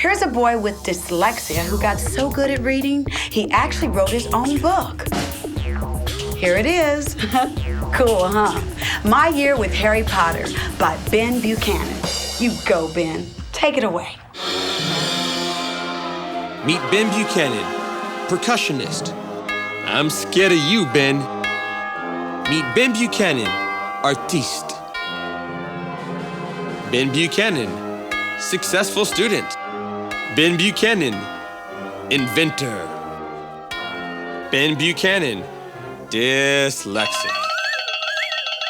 Here's a boy with dyslexia who got so good at reading, he actually wrote his own book. Here it is. Cool, huh? My Year with Harry Potter by Ben Buchanan. You go, Ben. Take it away. Meet Ben Buchanan, percussionist. I'm scared of you, Ben. Meet Ben Buchanan, artiste. Ben Buchanan, successful student. Ben Buchanan, inventor. Ben Buchanan, dyslexic.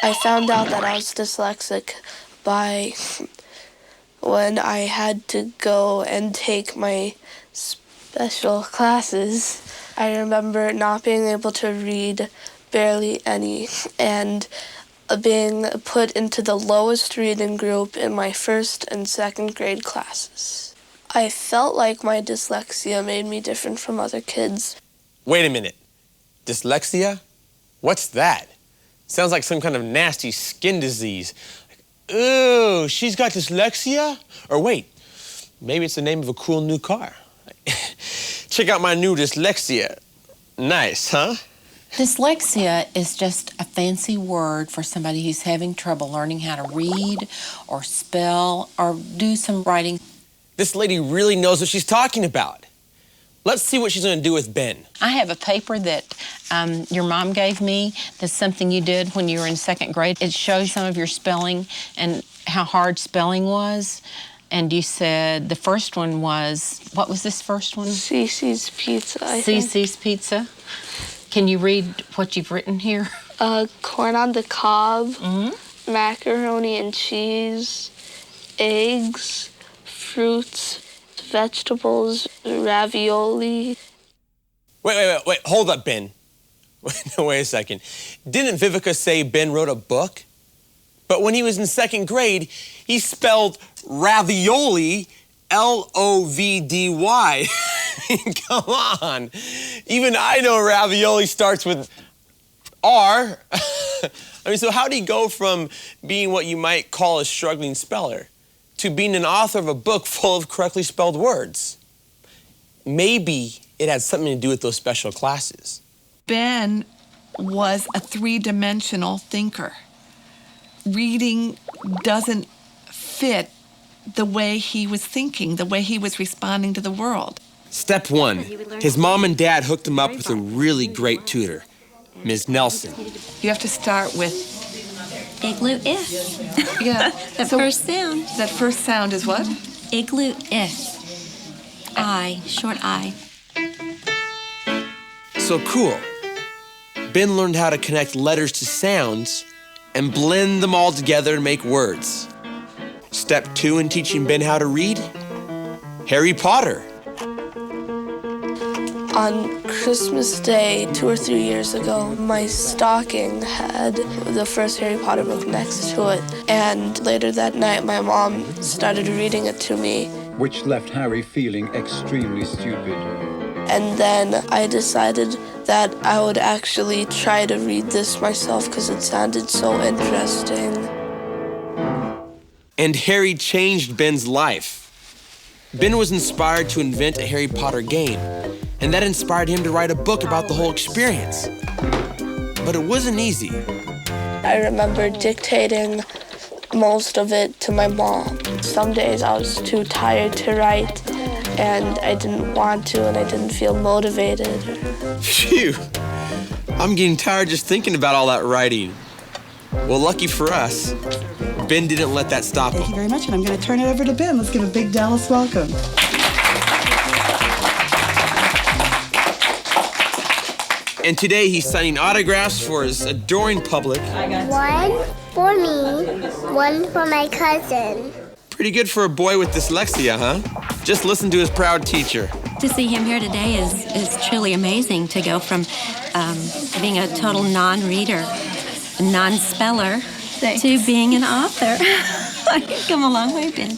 I found out that I was dyslexic by when I had to go and take my special classes. I remember not being able to read barely any and being put into the lowest reading group in my first and second grade classes. I felt like my dyslexia made me different from other kids. Wait a minute. Dyslexia? What's that? Sounds like some kind of nasty skin disease. Ooh, she's got dyslexia? Or wait, maybe it's the name of a cool new car. Check out my new dyslexia. Nice, huh? Dyslexia is just a fancy word for somebody who's having trouble learning how to read or spell or do some writing. This lady really knows what she's talking about. Let's see what she's going to do with Ben. I have a paper that your mom gave me. That's something you did when you were in second grade. It shows some of your spelling and how hard spelling was. And you said the first one was, what was this first one? Cece's Pizza, I think. Cece's Pizza. Can you read what you've written here? Corn on the cob, macaroni and cheese, eggs, fruits, vegetables, ravioli. Wait, hold up, Ben. Wait a second. Didn't Vivica say Ben wrote a book? But when he was in second grade, he spelled ravioli, L-O-V-D-Y. Come on. Even I know ravioli starts with R. I mean, so how did he go from being what you might call a struggling speller to being an author of a book full of correctly spelled words? Maybe it had something to do with those special classes. Ben was a three-dimensional thinker. Reading doesn't fit the way he was thinking, the way he was responding to the world. Step one, his mom and dad hooked him up with a really great tutor, Ms. Nelson. You have to start with... Igloo-if. Yeah. First sound. That first sound is what? Igloo-if. I, short I. So cool. Ben learned how to connect letters to sounds and blend them all together and make words. Step two in teaching Ben how to read, Harry Potter. On Christmas Day, 2 or 3 years ago, my stocking had the first Harry Potter book next to it. And later that night, my mom started reading it to me. Which left Harry feeling extremely stupid. And then I decided that I would actually try to read this myself because it sounded so interesting. And Harry changed Ben's life. Ben was inspired to invent a Harry Potter game, and that inspired him to write a book about the whole experience. But it wasn't easy. I remember dictating most of it to my mom. Some days I was too tired to write, and I didn't want to, and I didn't feel motivated. Phew, I'm getting tired just thinking about all that writing. Well, lucky for us, Ben didn't let that stop him. Thank you very much, and I'm going to turn it over to Ben. Let's give a big Dallas welcome. And today he's signing autographs for his adoring public. One for me, one for my cousin. Pretty good for a boy with dyslexia, huh? Just listen to his proud teacher. To see him here today is truly amazing, to go from being a total non-reader, non-speller, to being an author. I've come a long way, Ben.